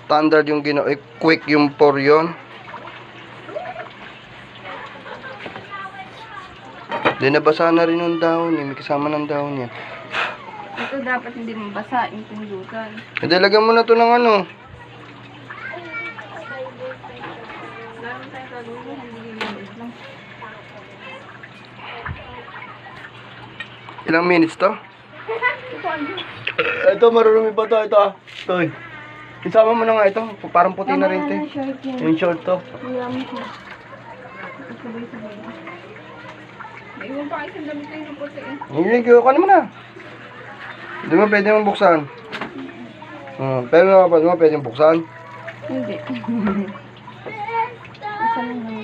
standard yung quick yung pour yun. Di nabasa na rin yung dahon yan. May kasama ng dahon yan. Ito dapat hindi mabasa yung pindutan. Hindi, lagyan mo na to ng ano. Meron tayong kagulong, hindi ginamit lang. Ilang minutes to? Ito ano? Ito, marurumi pa to. Ito ah. Ito. Isama mo na nga ito. Parang puti na rin ito. Short yan. Yung short to. Mayamit mo. Sabay-sabay. May iwan pa isang damit na yung puti eh. Hindi, kunin mo na. Hindi mo pwede mong buksan. Pero mga kapatid mo pwede mong buksan. Hindi. Isa lang naman.